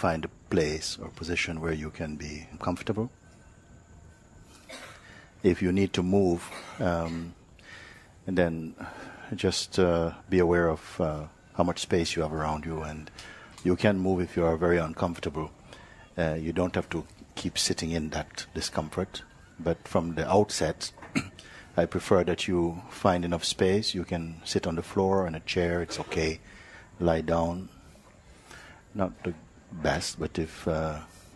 find a place or position where you can be comfortable. If you need to move, and then just be aware of how much space you have around you, and you can move if you are very uncomfortable. You don't have to keep sitting in that discomfort, but from the outset, I prefer that you find enough space. You can sit on the floor, on a chair, it's okay. Lie down, not the best, but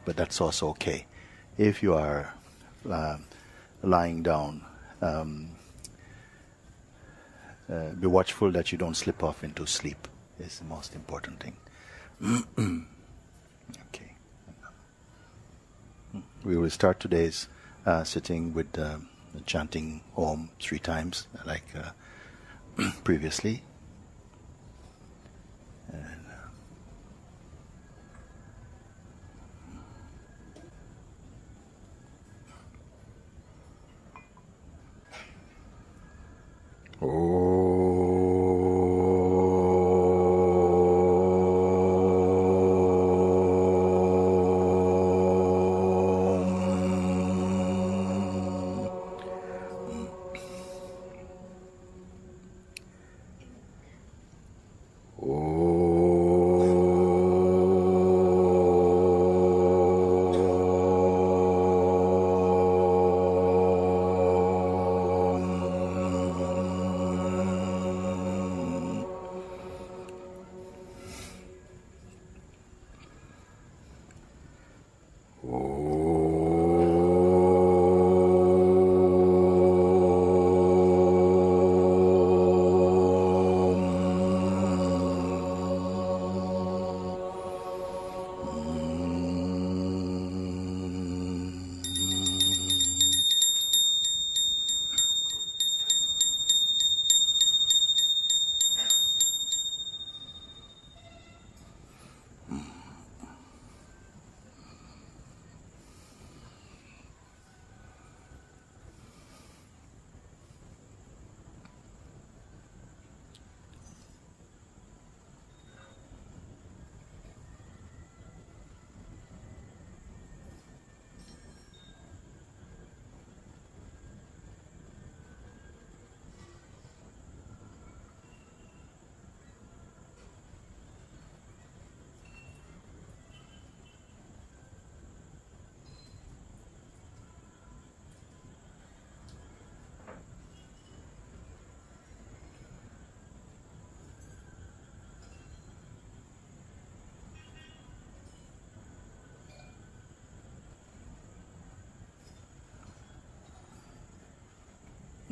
that's also okay. If you are lying down, be watchful that you don't slip off into sleep. Is the most important thing. Okay. We will start today's sitting with chanting Om 3 times, like previously.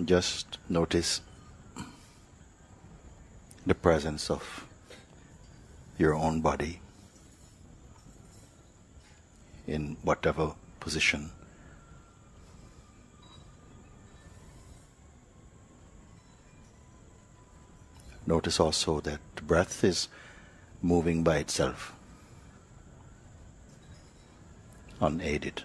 Just notice the presence of your own body in whatever position. Notice also that the breath is moving by itself, unaided.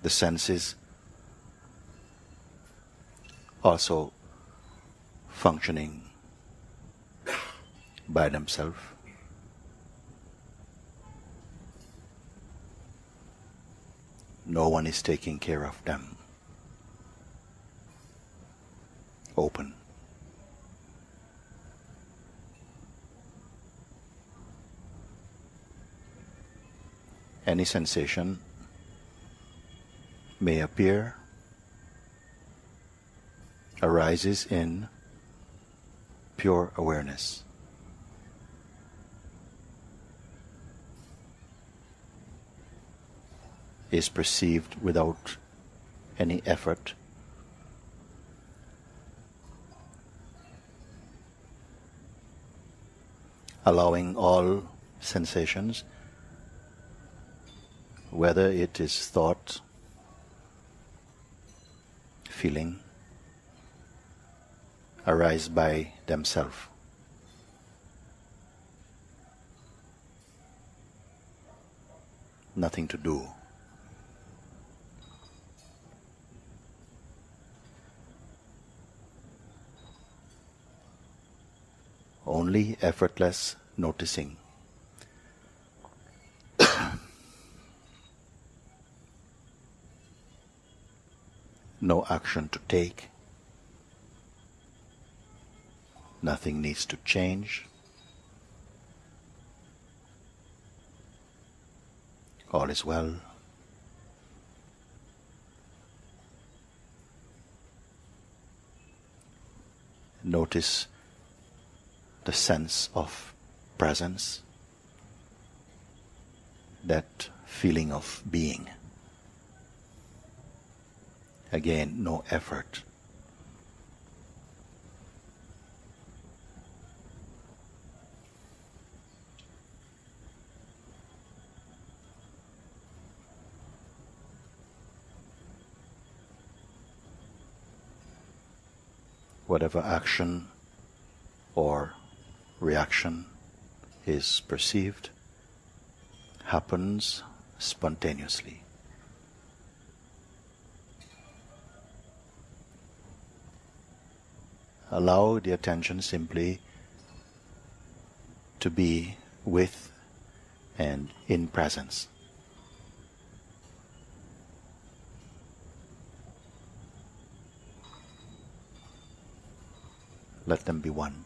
The senses also functioning by themselves. No one is taking care of them. Open. Any sensation may appear, arises in pure awareness. Is perceived without any effort. Allowing all sensations, whether it is thought, feeling, arise by themselves. Nothing to do. only effortless noticing. No action to take. Nothing needs to change. All is well. Notice the sense of presence, that feeling of being. Again, no effort. Whatever action or reaction is perceived happens spontaneously. Allow the attention simply to be with and in presence. Let them be one.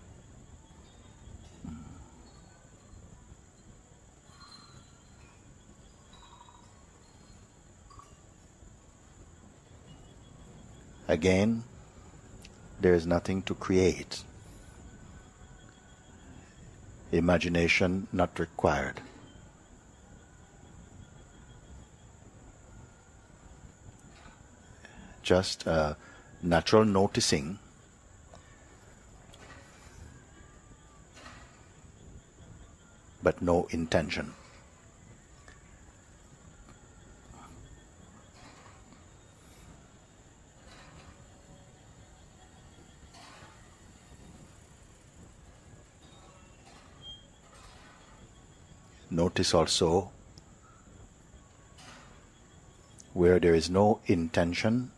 Again, there is nothing to create. Imagination not required. Just a natural noticing but no intention. Notice also where there is no intention,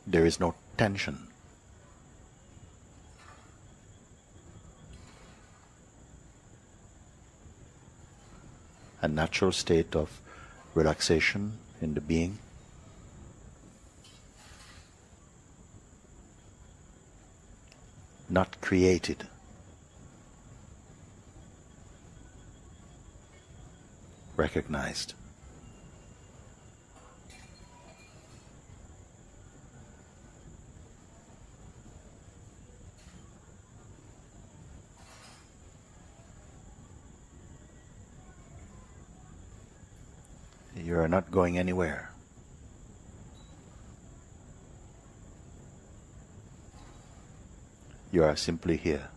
there is no tension. A natural state of relaxation in the being. Not created. Recognized. You are not going anywhere. You are simply here.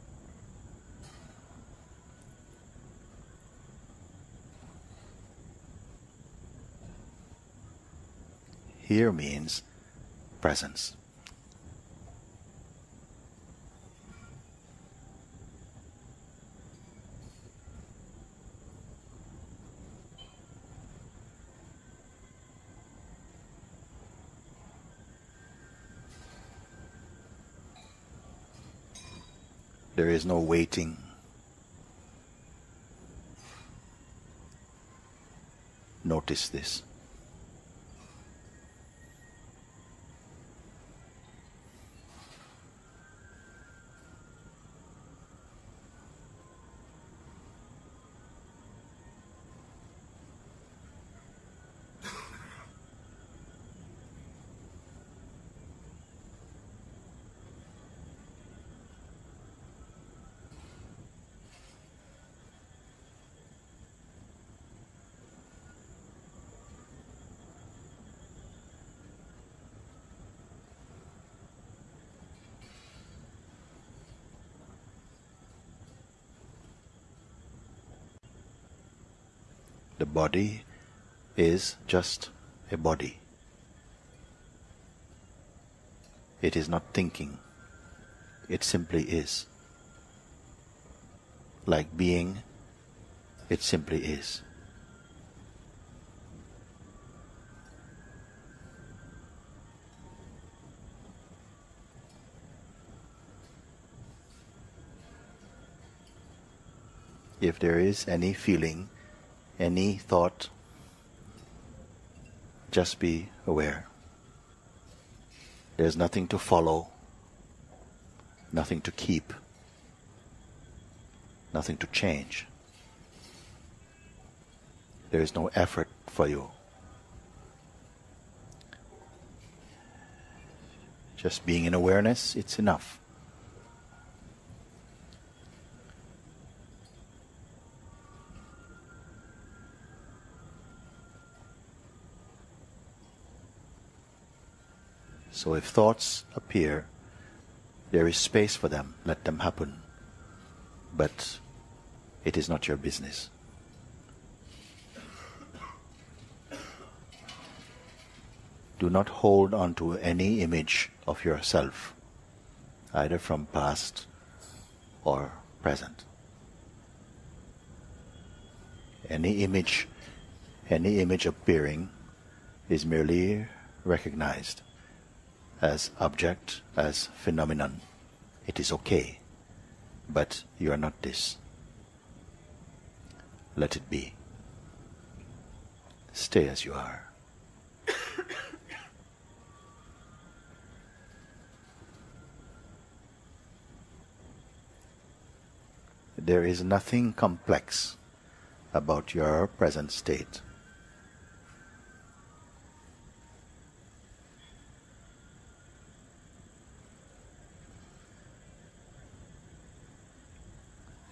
Here means presence. There is no waiting. Notice this. The body is just a body. It is not thinking. It simply is. Like being, it simply is. If there is any feeling, any thought, just be aware. There's nothing to follow, nothing to keep, nothing to change. There is no effort for you. Just being in awareness, it's enough. So if thoughts appear, there is space for them, let them happen. But it is not your business. Do not hold on to any image of yourself, either from past or present. Any image appearing is merely recognized as object, as phenomenon. It is okay, but you are not this. Let it be. Stay as you are. There is nothing complex about your present state.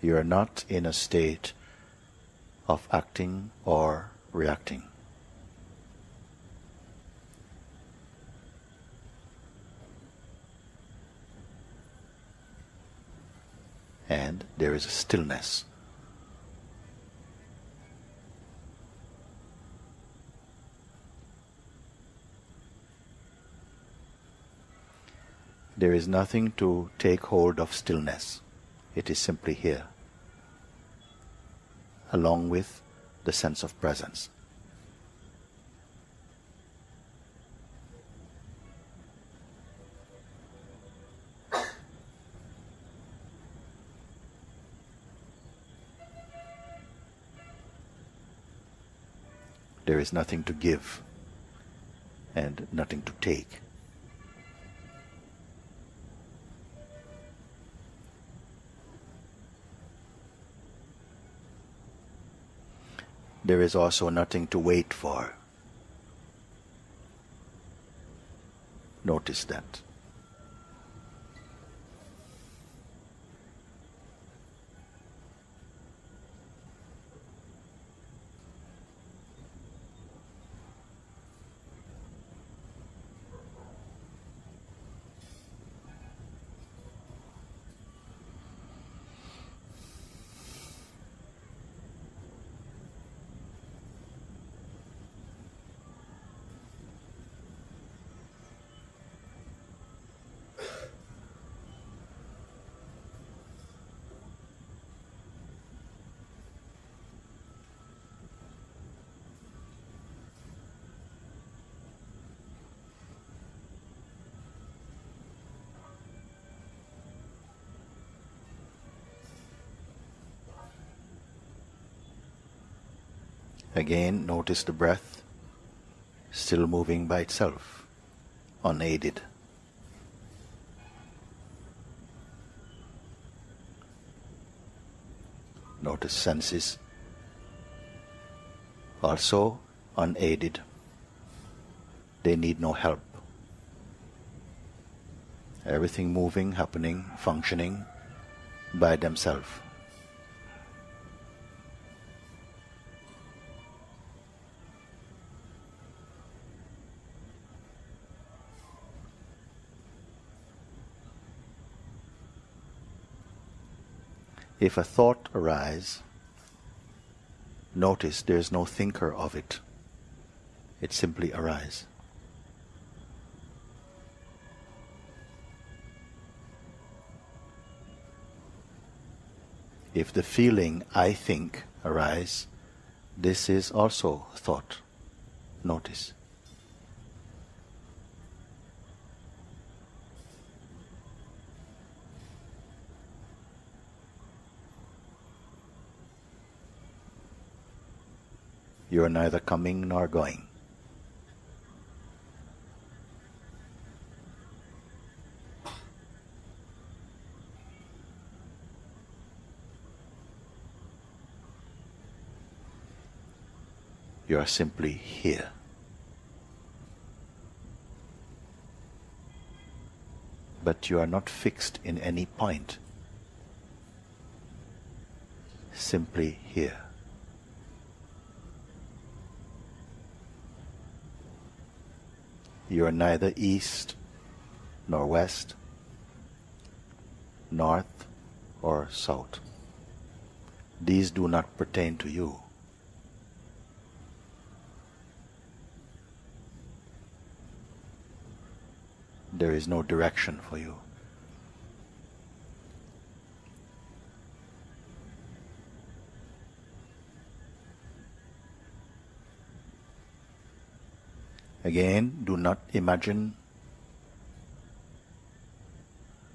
You are not in a state of acting or reacting. And there is a stillness. There is nothing to take hold of stillness. It is simply here, along with the sense of presence. There is nothing to give and nothing to take. There is also nothing to wait for. Notice that. Again, notice the breath still moving by itself, unaided. Notice senses, also unaided. They need no help. Everything moving, happening, functioning by themselves. If a thought arises, notice there is no thinker of it. It simply arises. If the feeling "I think" arises, this is also thought. Notice. You are neither coming nor going. You are simply here. But you are not fixed in any point. Simply here. You are neither east nor west, north or south. These do not pertain to you. There is no direction for you. Again, do not imagine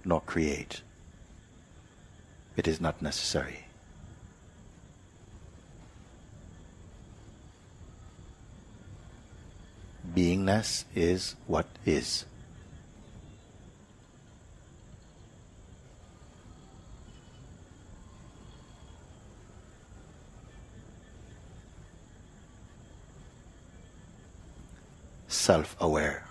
nor create. It is not necessary. Beingness is what is. Self-aware.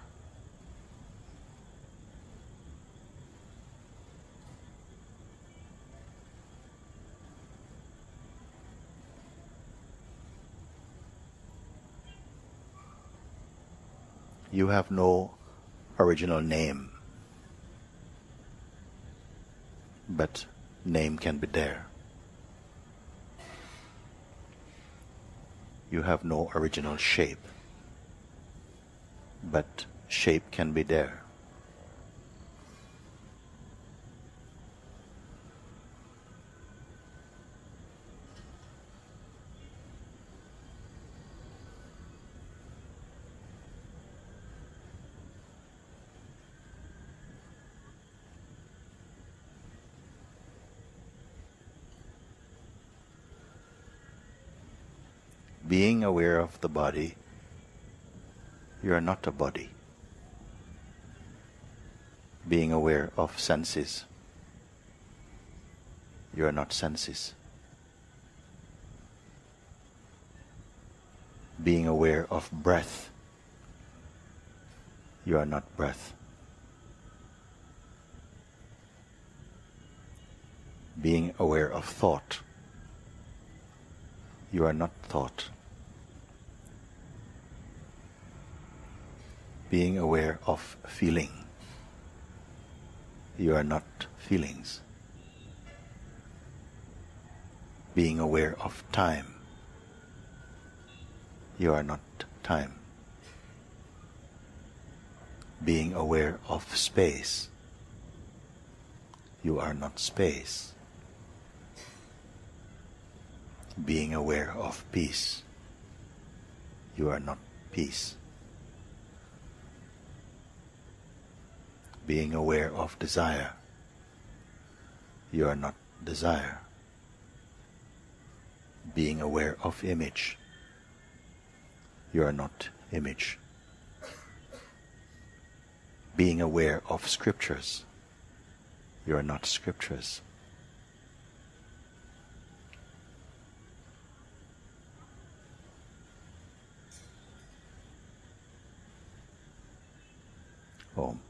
You have no original name, but name can be there. You have no original shape, but shape can be there. Being aware of the body, you are not a body. Being aware of senses, you are not senses. Being aware of breath, you are not breath. Being aware of thought, you are not thought. Being aware of feeling, you are not feelings. Being aware of time, you are not time. Being aware of space, you are not space. Being aware of peace, you are not peace. Being aware of desire, you are not desire. Being aware of image, you are not image. Being aware of scriptures, you are not scriptures. Om.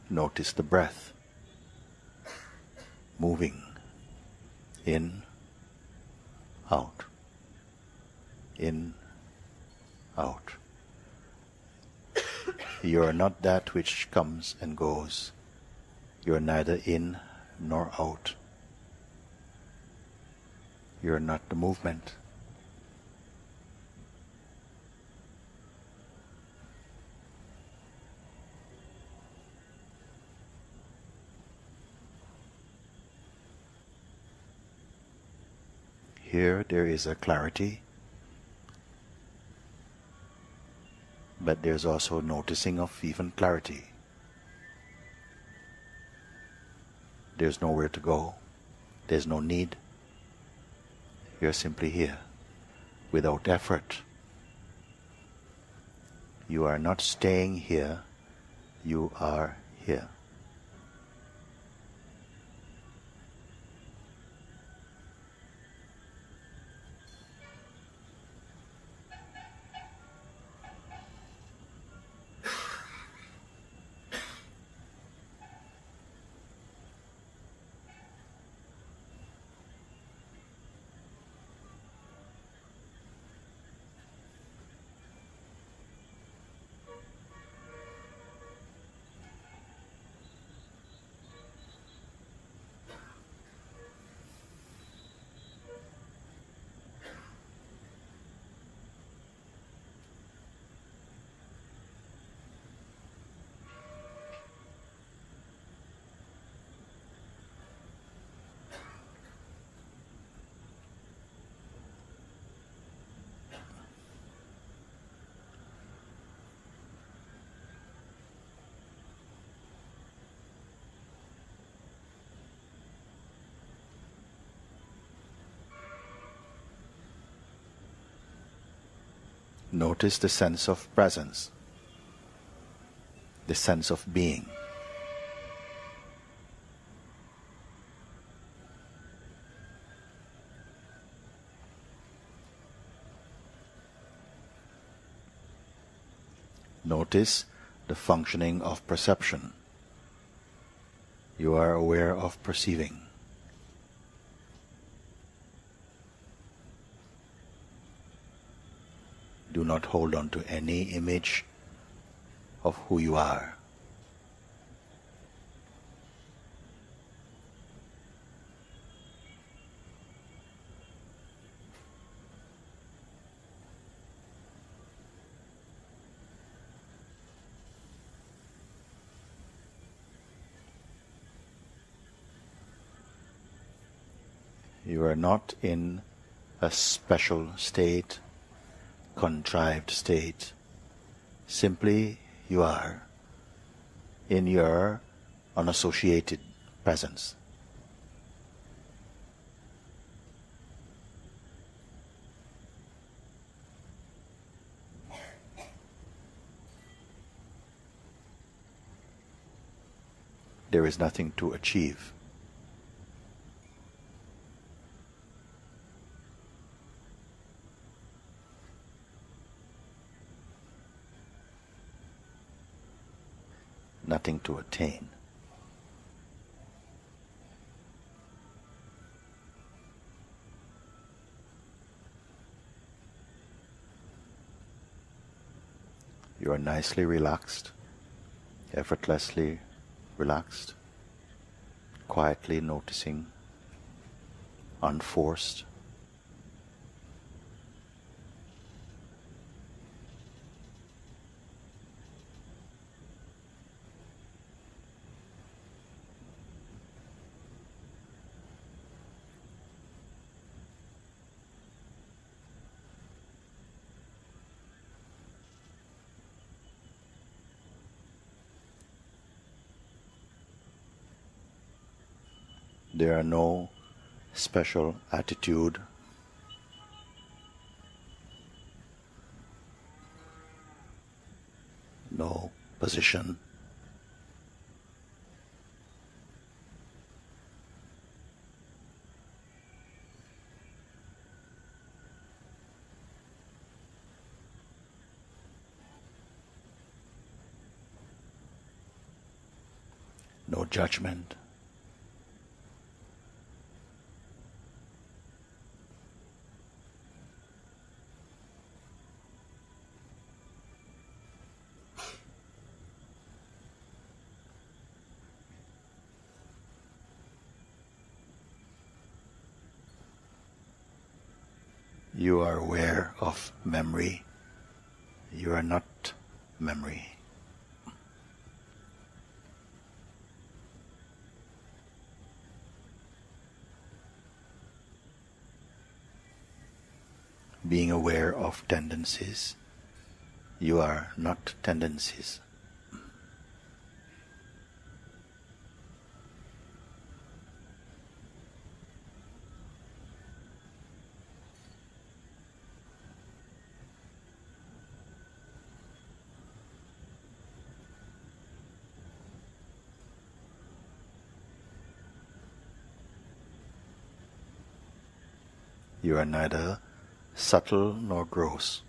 Notice the breath moving in, out, in, out. You are not that which comes and goes. You are neither in nor out. You are not the movement. here there is a clarity, but there's also noticing of even clarity. There's nowhere to go. There's no need. You're simply here, without effort. You are not staying here, you are here. Notice the sense of presence, the sense of being. Notice the functioning of perception. You are aware of perceiving. Do not hold on to any image of who you are. You are not in a special state, contrived state. Simply you are in your unassociated presence. There is nothing to achieve. Nothing to attain. You are nicely relaxed, effortlessly relaxed, quietly noticing, unforced. There are no special attitude, no position, no judgment. You are aware of memory. You are not memory. being aware of tendencies. You are not tendencies. You are neither subtle nor gross.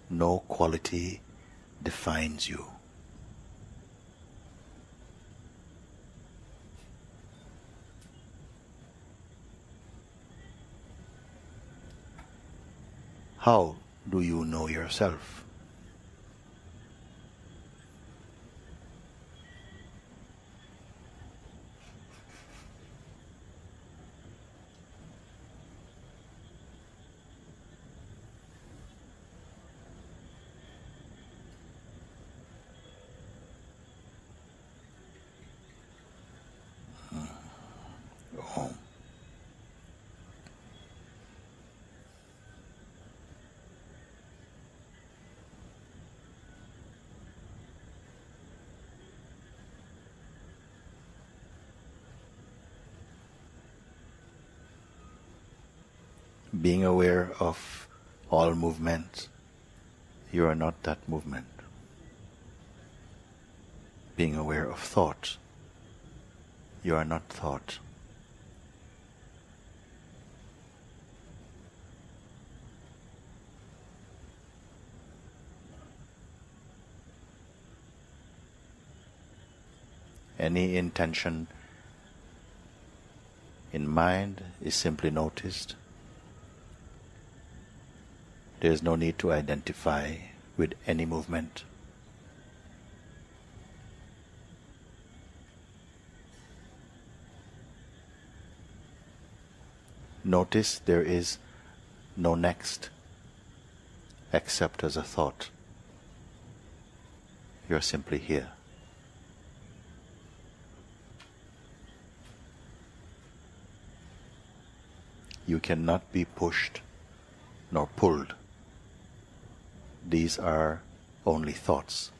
No quality defines you. How do you know yourself? Oh. Being aware of all movement, you are not that movement. Being aware of thought, you are not thought. Any intention in mind is simply noticed. There is no need to identify with any movement. Notice there is no next except as a thought. You're simply here. You cannot be pushed nor pulled. These are only thoughts.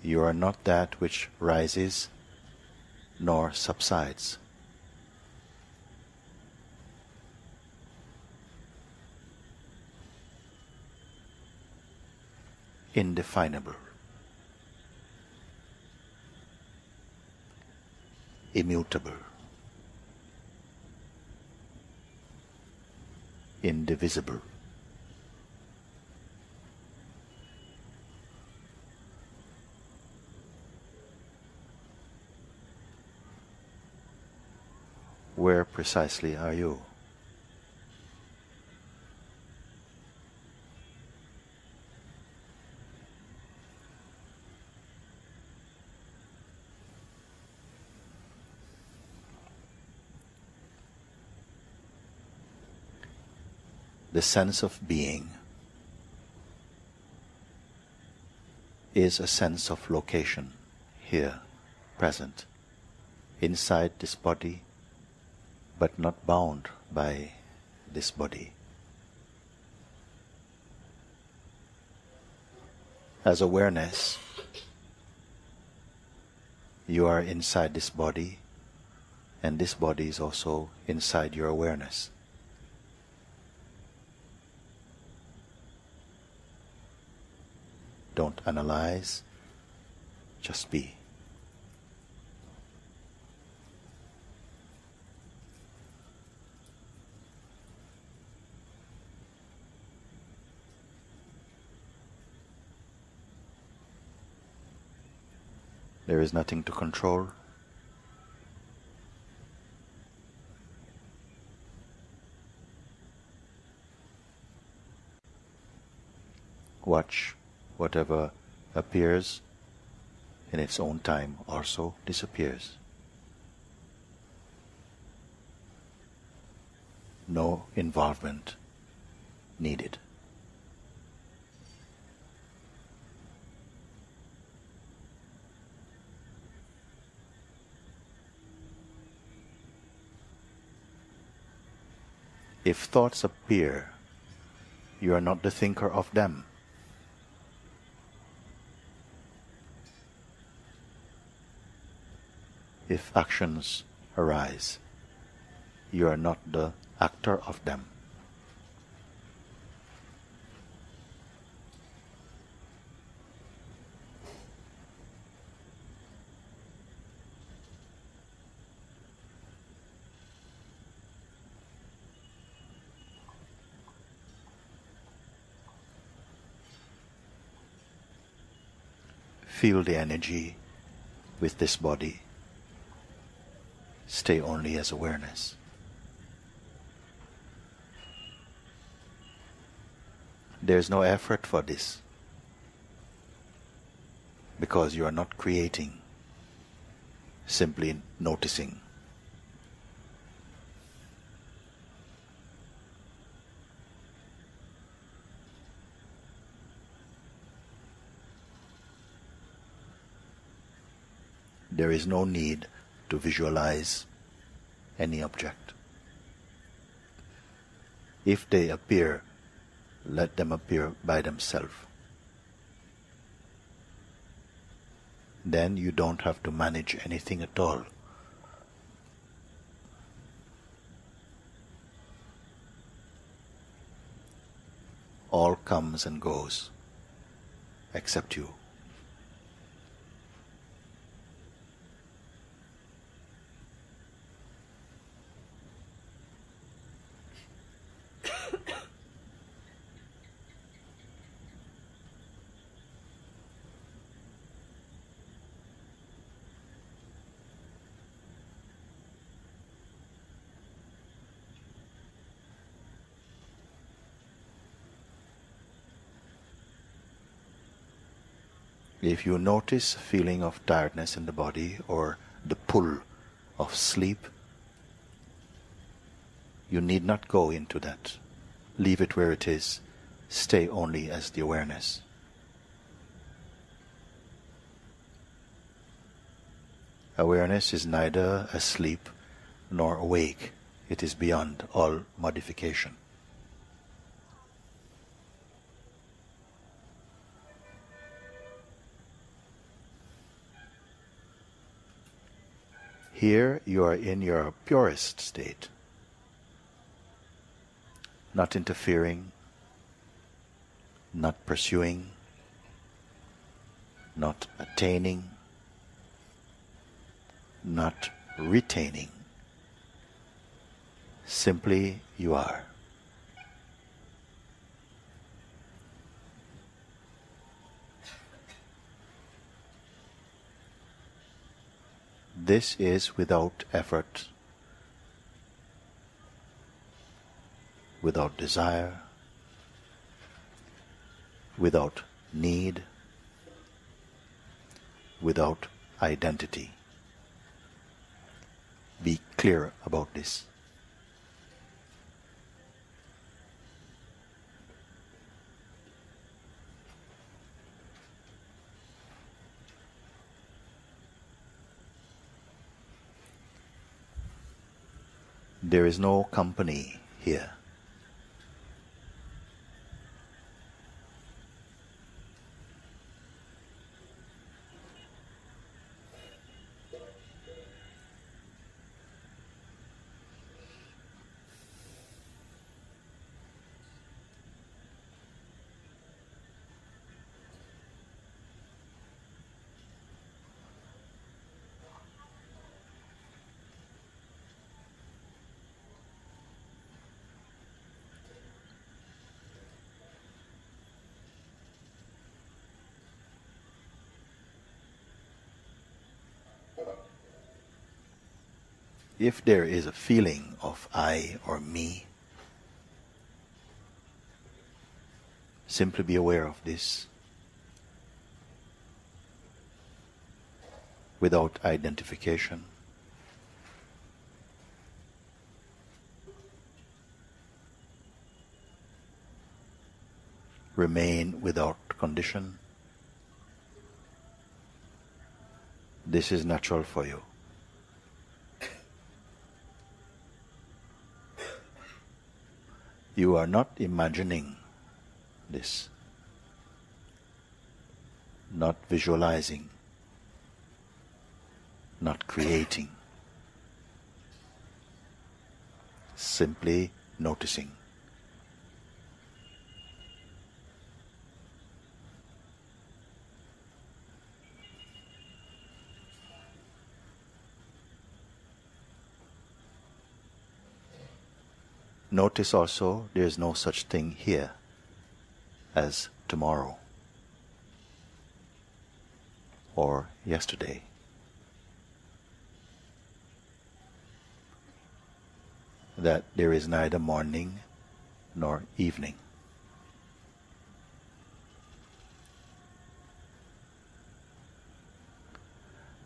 You are not that which rises nor subsides. Indefinable, immutable, indivisible. Where precisely are you? The sense of being is a sense of location, here, present, inside this body, but not bound by this body. As awareness, you are inside this body, and this body is also inside your awareness. Don't analyze, just be. There is nothing to control. Watch whatever appears in its own time also disappears. no involvement needed. If thoughts appear, you are not the thinker of them. If actions arise, you are not the actor of them. Feel the energy with this body. Stay only as awareness. There is no effort for this, because you are not creating, simply noticing. There is no need to visualize any object. If they appear, let them appear by themselves. Then you don't have to manage anything at all. All comes and goes, except you. If you notice a feeling of tiredness in the body or the pull of sleep, you need not go into that. Leave it where it is. Stay only as the awareness. Awareness is neither asleep nor awake. It is beyond all modification. Here you are in your purest state, not interfering, not pursuing, not attaining, not retaining. Simply you are. This is without effort, without desire, without need, without identity. Be clear about this. There is no company here. If there is a feeling of I or me, simply be aware of this without identification. remain without condition. This is natural for you. You are not imagining this, not visualizing, not creating, simply noticing. Notice also there is no such thing here as tomorrow or yesterday. That there is neither morning nor evening.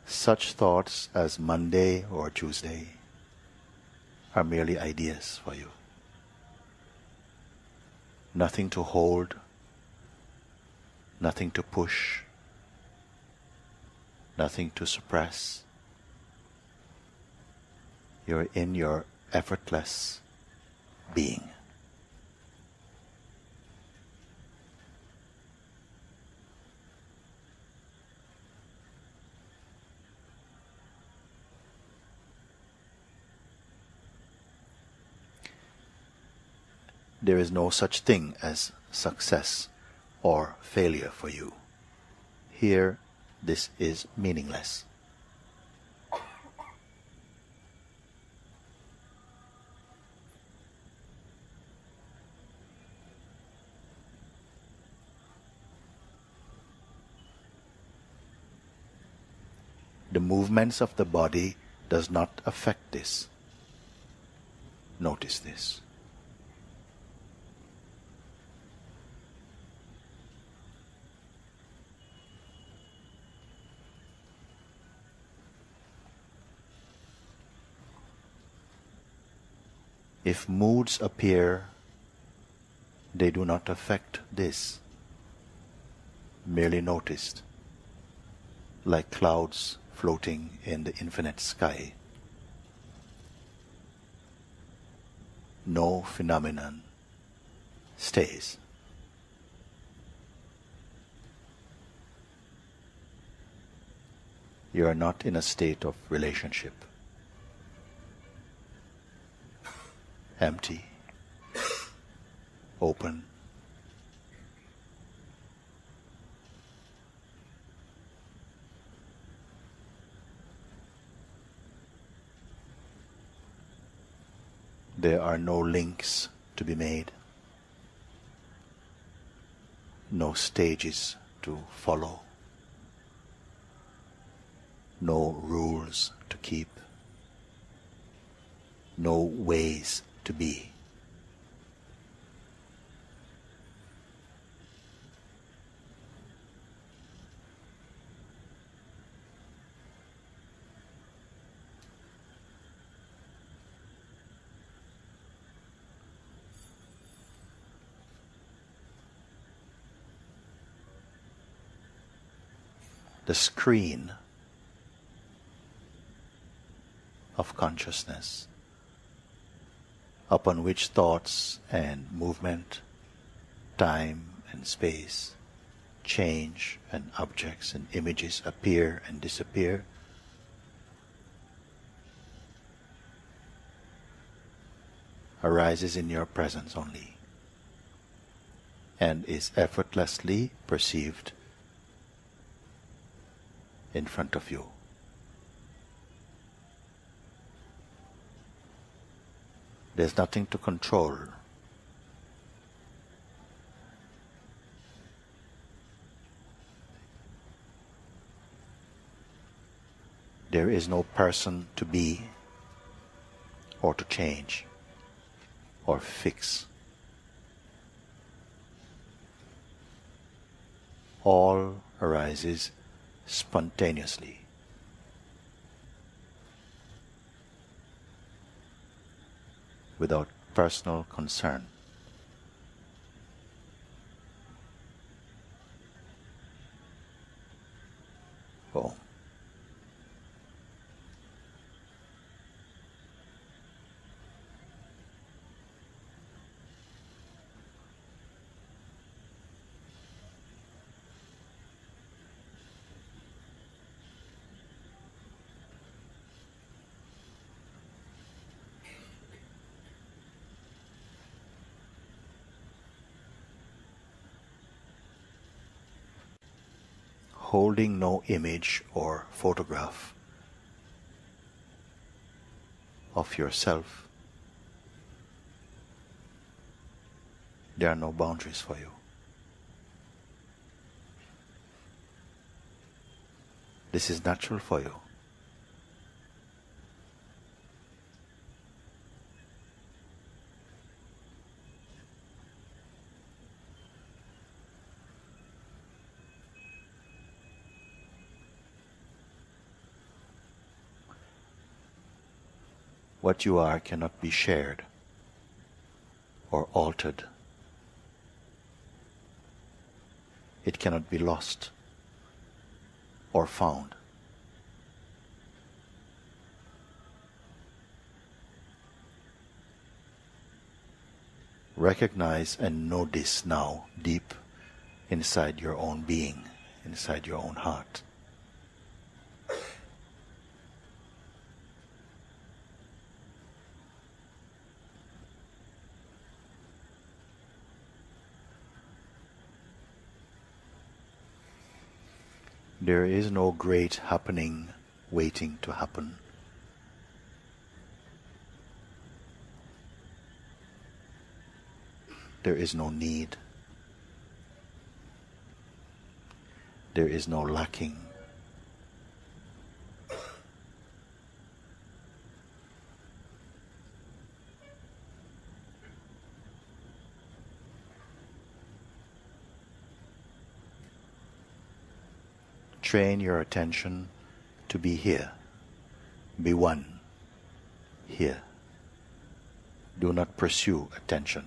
Such thoughts as Monday or Tuesday are merely ideas for you. Nothing to hold, nothing to push, nothing to suppress. You're in your effortless being. There is no such thing as success or failure for you. Here, this is meaningless. The movements of the body does not affect this. Notice this. If moods appear, they do not affect this, merely noticed, like clouds floating in the infinite sky. No phenomenon stays. You are not in a state of relationship. Empty, open, there are no links to be made, no stages to follow, no rules to keep, no ways to be. The screen of consciousness upon which thoughts and movement, time and space, change and objects and images appear and disappear, arises in your presence only and is effortlessly perceived in front of you. There's nothing to control. There is no person to be or to change or fix. All arises spontaneously. Without personal concern. Boom. Holding no image or photograph of yourself. There are no boundaries for you. This is natural for you. What you are cannot be shared or altered. It cannot be lost or found. Recognize and know this now deep inside your own being, inside your own heart. There is no great happening waiting to happen. There is no need. There is no lacking. Train your attention to be here. Be one here. Do not pursue attention,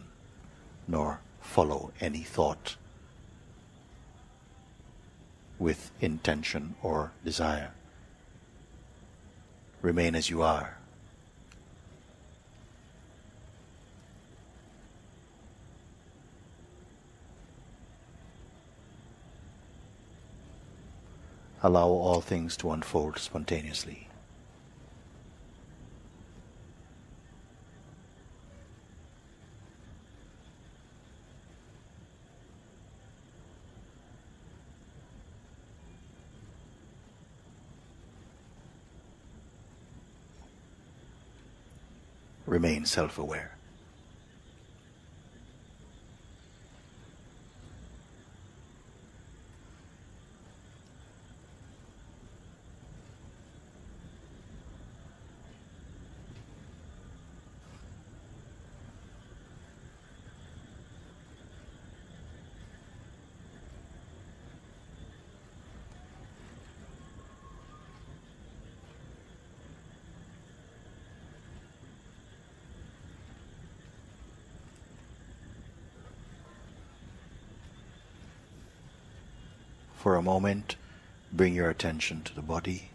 nor follow any thought with intention or desire. Remain as you are. Allow all things to unfold spontaneously. Remain self-aware. For a moment, bring your attention to the body.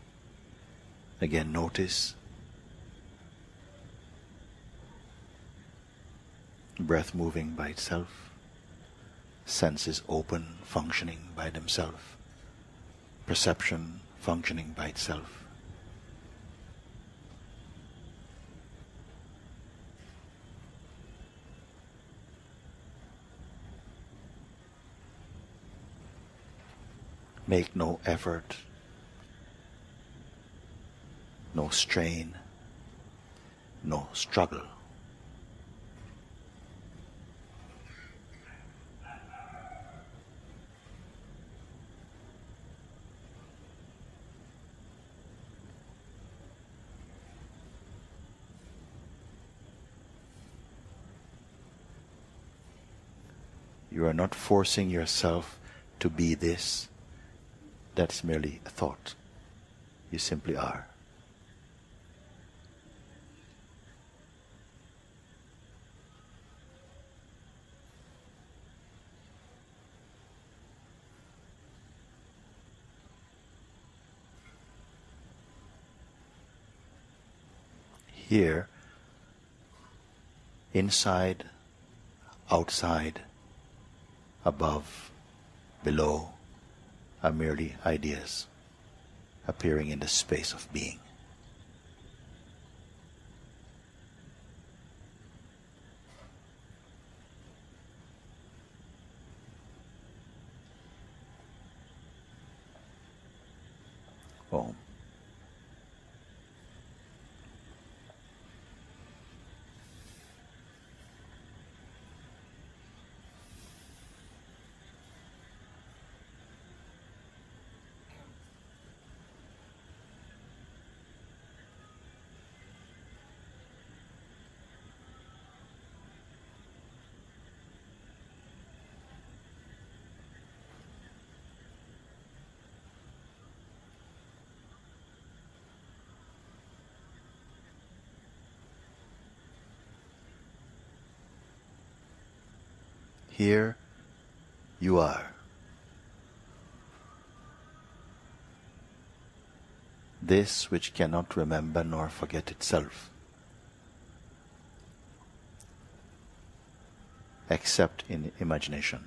Again, notice. Breath moving by itself. Senses open, functioning by themselves. Perception functioning by itself. Make no effort, no strain, no struggle. You are not forcing yourself to be this. That's merely a thought. You simply are. Here, inside, outside, above, below, are merely ideas appearing in the space of being. Om. Here you are. This which cannot remember nor forget itself, except in imagination.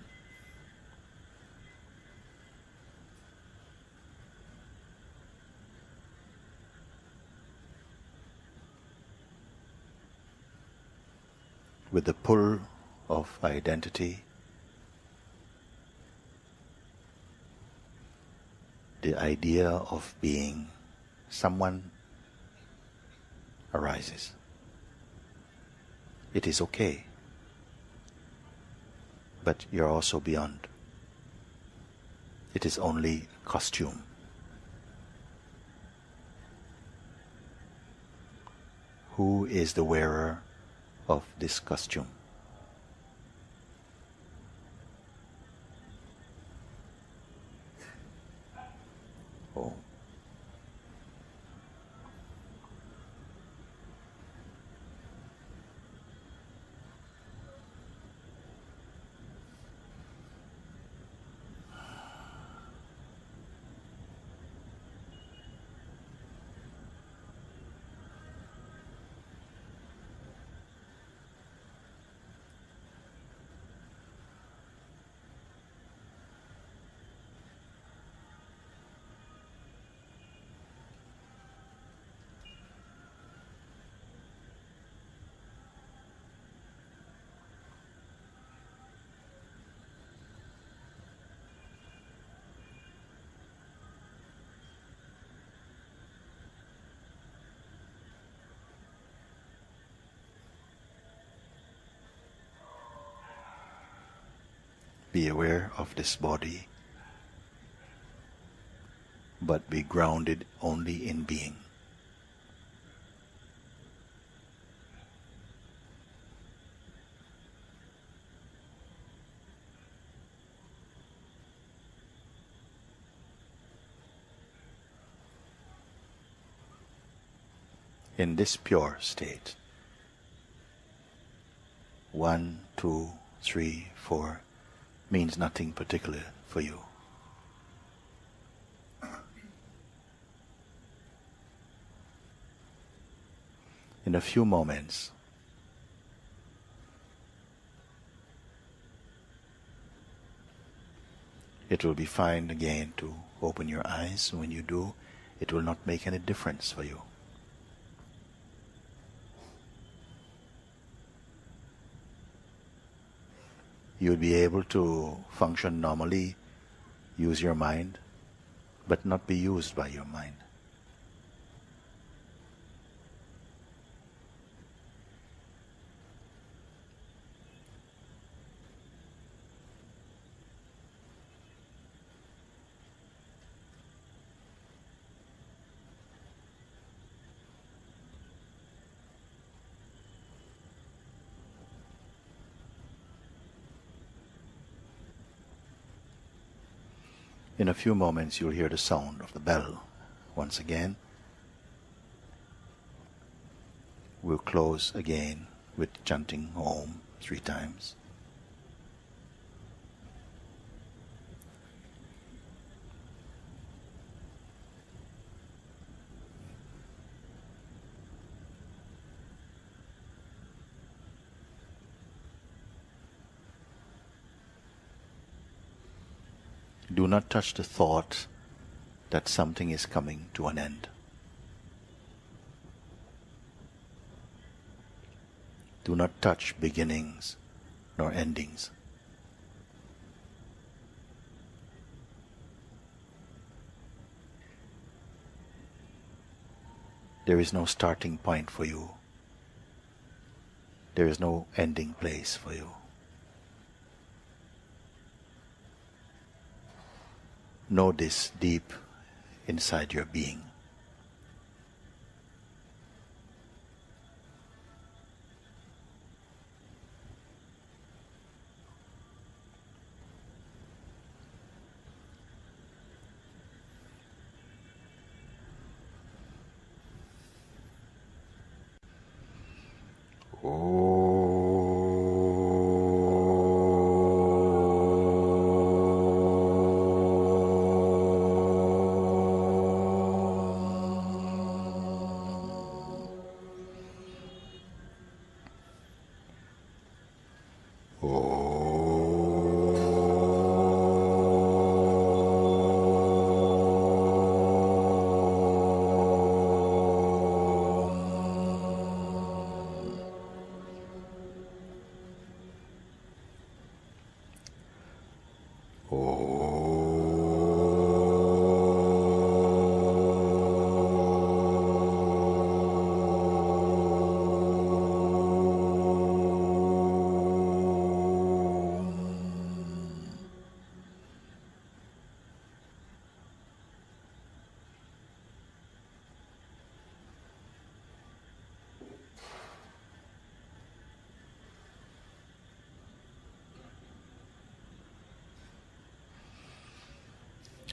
With the pull of identity, the idea of being someone arises. It is okay, but you're also beyond. It is only costume. Who is the wearer of this costume? Oh. Be aware of this body, but be grounded only in being. In this pure state, 1, 2, 3, 4 means nothing particular for you. In a few moments, it will be fine again to open your eyes. When you do, it will not make any difference for you. You will be able to function normally, use your mind, but not be used by your mind. In a few moments you'll hear the sound of the bell. Once again, we'll close again with chanting Om 3 times. Do not touch the thought that something is coming to an end. Do not touch beginnings nor endings. There is no starting point for you. There is no ending place for you. Know this deep inside your being.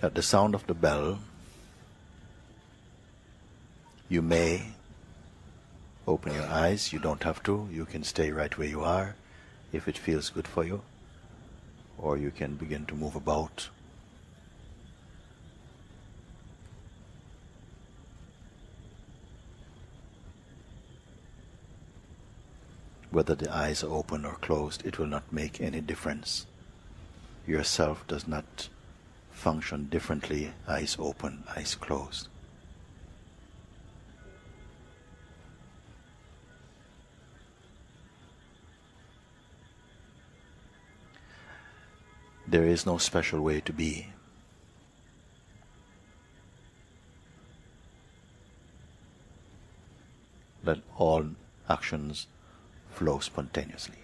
At the sound of the bell, you may open your eyes. You don't have to. You can stay right where you are if it feels good for you. Or you can begin to move about. Whether the eyes are open or closed, it will not make any difference. Yourself does not function differently, eyes open, eyes closed. There is no special way to be. Let all actions flow spontaneously.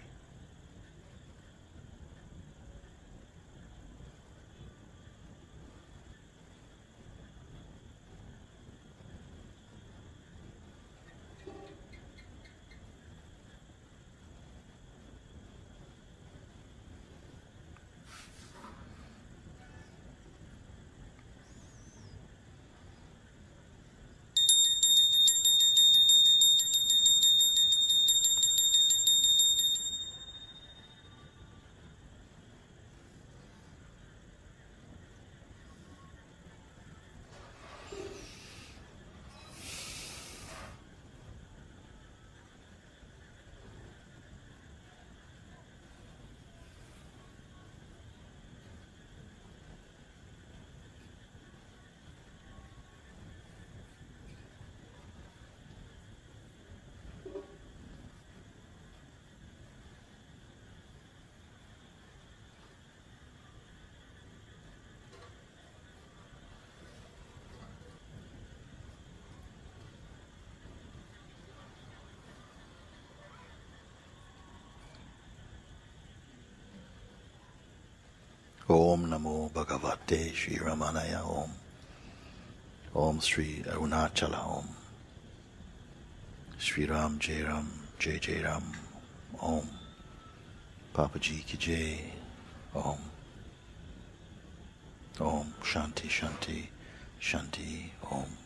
Om Namo Bhagavate Shri Ramanaya Om. Om Sri Arunachala Om. Sri Ram Jai Ram Jai Jai Ram Om. Papa Ji Ki Jai Om. Om Shanti Shanti Shanti Om.